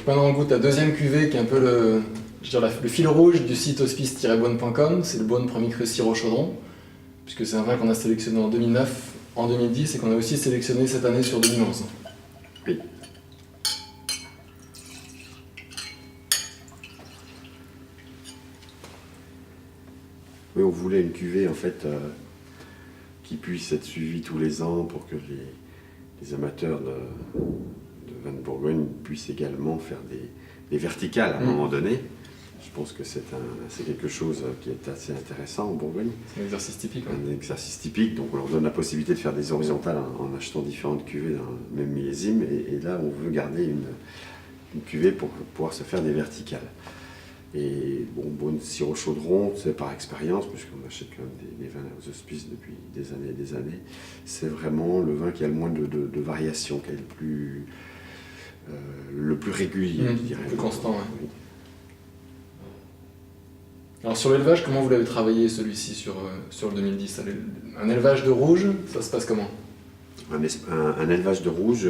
maintenant on goûte la deuxième cuvée qui est un peu le fil rouge du site hospice-beaune.com. C'est le Beaune Premier Cru Sirop Chaudron, puisque c'est un vin qu'on a sélectionné en 2009, en 2010 et qu'on a aussi sélectionné cette année sur 2011. Oui. Oui, on voulait une cuvée en fait qui puisse être suivie tous les ans pour que les amateurs de vin de Bourgogne puissent également faire des verticales à un moment donné. Je pense que c'est quelque chose qui est assez intéressant en Bourgogne. C'est un exercice typique. Ouais. Un exercice typique, donc on leur donne la possibilité de faire des horizontales en achetant différentes cuvées dans le même millésime. Et là, on veut garder une cuvée pour pouvoir se faire des verticales. Et bon, Beaune Sirop Chaudron, c'est par expérience, puisqu'on achète quand même des vins aux hospices depuis des années et des années, c'est vraiment le vin qui a le moins de variations, qui est le plus régulier, je dirais. Le plus constant, ouais. Oui. Alors sur l'élevage, comment vous l'avez travaillé celui-ci sur le 2010? Un élevage de rouge, ça se passe comment? Un élevage de rouge,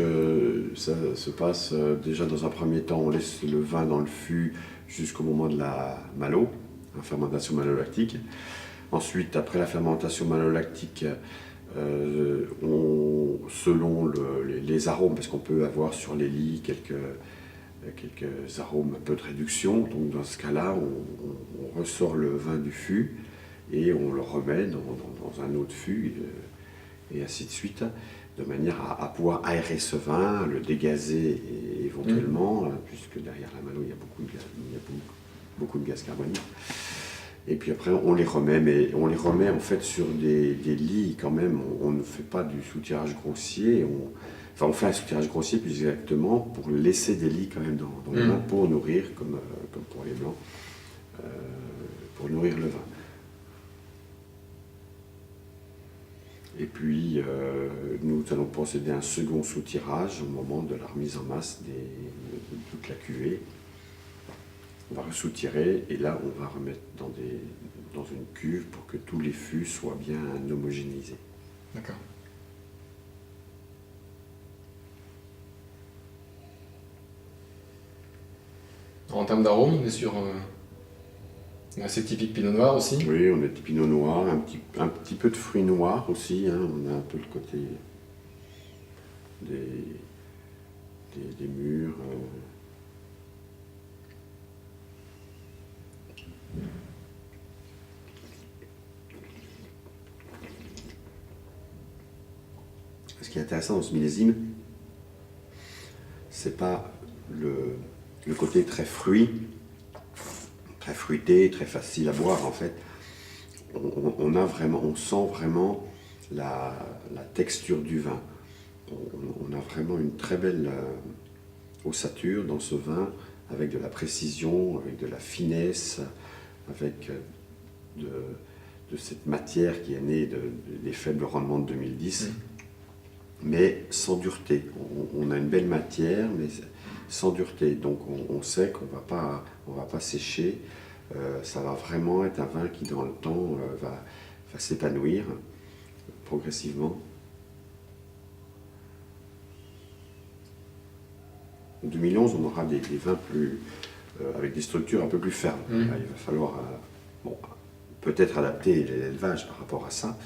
ça se passe déjà dans un premier temps, on laisse le vin dans le fût jusqu'au moment de la malo, la fermentation malolactique. Ensuite, après la fermentation malolactique, selon les arômes, parce qu'on peut avoir sur les lits quelques arômes, un peu de réduction, donc dans ce cas-là, on ressort le vin du fût et on le remet dans un autre fût, et ainsi de suite, de manière à pouvoir aérer ce vin, le dégazer éventuellement, puisque derrière la malo, il y a beaucoup de gaz carbonique. Et puis après, on les remet, mais on les remet en fait sur des lits quand même. On ne fait pas du soutirage grossier. On fait un soutirage grossier plus exactement pour laisser des lits quand même dans le vin pour nourrir, comme pour les blancs, pour nourrir le vin. Et puis, nous allons procéder à un second soutirage au moment de la remise en masse de toute la cuvée. On va ressoutirer et là, on va remettre dans une cuve pour que tous les fûts soient bien homogénéisés. D'accord. En termes d'arôme, on est sur un assez typique pinot noir aussi. Oui, on est pinot noir, un petit peu de fruits noirs aussi. Hein. On a un peu le côté des mûres. Ce qui est intéressant dans ce millésime, c'est pas le côté très fruité, très facile à boire en fait. On sent vraiment la texture du vin. On a vraiment une très belle ossature dans ce vin, avec de la précision, avec de la finesse, avec de cette matière qui est née des faibles rendements de 2010, mais sans dureté. On a une belle matière, mais sans dureté. Donc on sait qu'on va pas sécher. Ça va vraiment être un vin qui, dans le temps, va s'épanouir progressivement. En 2011, on aura des vins avec des structures un peu plus fermes. Là, il va falloir peut-être adapter l'élevage par rapport à ça.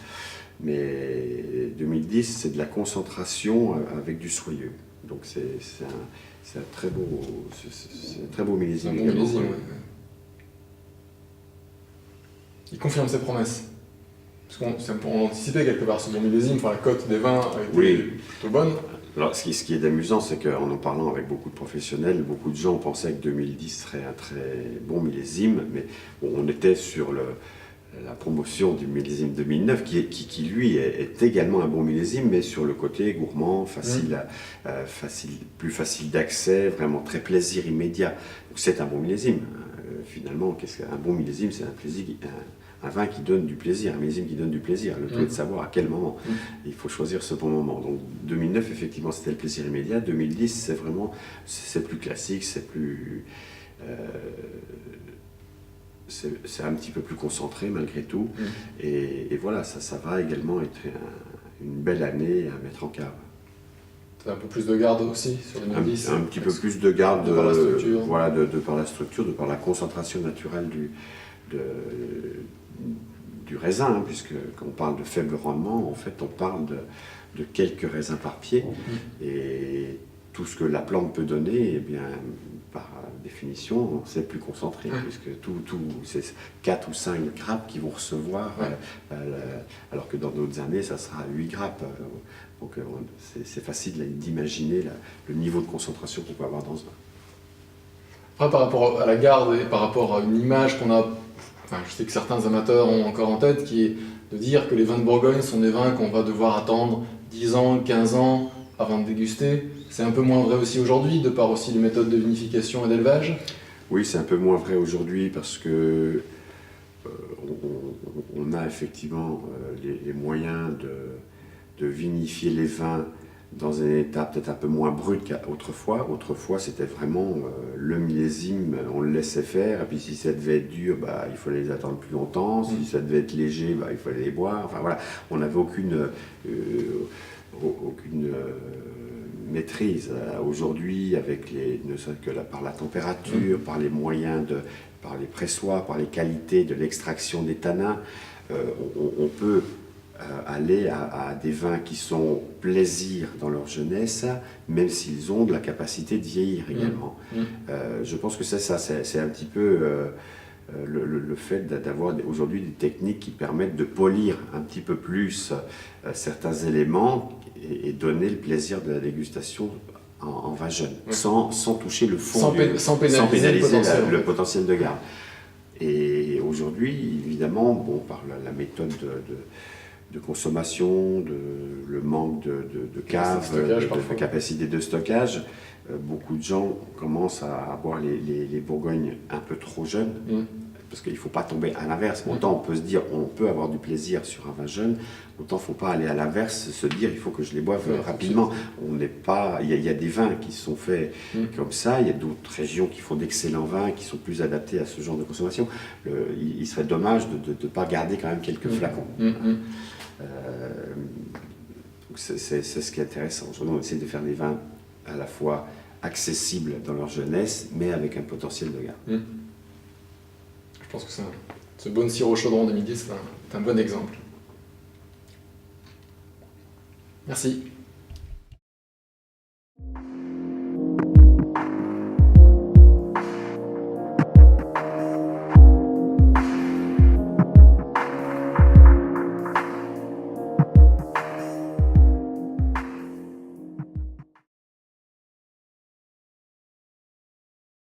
Mais 2010, c'est de la concentration avec du soyeux. Donc c'est un très beau millésime. Un bon millésime, ouais. Il confirme ses promesses. Parce qu'on anticipait quelque part ce bon millésime, la cote des vins a été plutôt bonne. Alors, ce qui est amusant, c'est qu'en en parlant avec beaucoup de professionnels, beaucoup de gens pensaient que 2010 serait un très bon millésime, mais bon, on était sur la promotion du millésime 2009, qui lui est également un bon millésime, mais sur le côté gourmand, plus facile d'accès, vraiment très plaisir immédiat. Donc c'est un bon millésime. Finalement, qu'est-ce qu'un bon millésime? C'est un vin qui donne du plaisir, un millésime qui donne du plaisir. Le tout est de savoir à quel moment. Il faut choisir ce bon moment. Donc 2009, effectivement, c'était le plaisir immédiat. 2010, c'est plus classique, c'est un petit peu plus concentré malgré tout. Et voilà, ça va également être une belle année à mettre en cave. un peu plus de garde aussi sur 2010. Un petit peu plus de garde de par la structure. Voilà, de par la structure, de par la concentration naturelle du raisin, hein, puisque quand on parle de faible rendement, en fait, on parle de quelques raisins par pied. Et tout ce que la plante peut donner, eh bien, par définition, c'est plus concentré, puisque c'est 4 ou 5 grappes qui vont recevoir, alors que dans d'autres années, ça sera 8 grappes. Donc c'est facile d'imaginer le niveau de concentration qu'on peut avoir dans ce vin. Après, par rapport à la garde et par rapport à une image qu'on a, enfin, je sais que certains amateurs ont encore en tête, qui est de dire que les vins de Bourgogne sont des vins qu'on va devoir attendre 10 ans, 15 ans avant de déguster. C'est un peu moins vrai aussi aujourd'hui, de par aussi les méthodes de vinification et d'élevage. Oui, c'est un peu moins vrai aujourd'hui parce que on a effectivement les moyens de vinifier les vins dans un état peut-être un peu moins brut qu'autrefois. Autrefois, c'était vraiment le millésime, on le laissait faire, et puis si ça devait être dur, bah, il fallait les attendre plus longtemps, si ça devait être léger, bah, il fallait les boire. Enfin voilà, on n'avait aucune maîtrise. Aujourd'hui, avec ne serait-ce que par la température, par les moyens, par les pressoirs, par les qualités de l'extraction des tanins, on peut aller à des vins qui sont plaisir dans leur jeunesse, même s'ils ont de la capacité de vieillir également. Je pense que c'est un petit peu le fait d'avoir aujourd'hui des techniques qui permettent de polir un petit peu plus certains éléments et donner le plaisir de la dégustation en vin jeune, sans toucher le fond, sans pénaliser le potentiel de garde. Et aujourd'hui, évidemment, par la méthode de consommation, le manque de cave, de capacité de stockage, beaucoup de gens commencent à boire les Bourgognes un peu trop jeunes, parce qu'il ne faut pas tomber à l'inverse. Autant on peut se dire on peut avoir du plaisir sur un vin jeune, autant il ne faut pas aller à l'inverse, se dire il faut que je les boive rapidement. Il y a des vins qui sont faits comme ça, il y a d'autres régions qui font d'excellents vins, qui sont plus adaptés à ce genre de consommation. Il serait dommage de ne pas garder quand même quelques flacons. C'est ce qui est intéressant. Aujourd'hui, on essaie de faire des vins à la fois accessibles dans leur jeunesse, mais avec un potentiel de garde. Je pense que ce Beaune Sirop Chaudron 2010 c'est un bon exemple. Merci.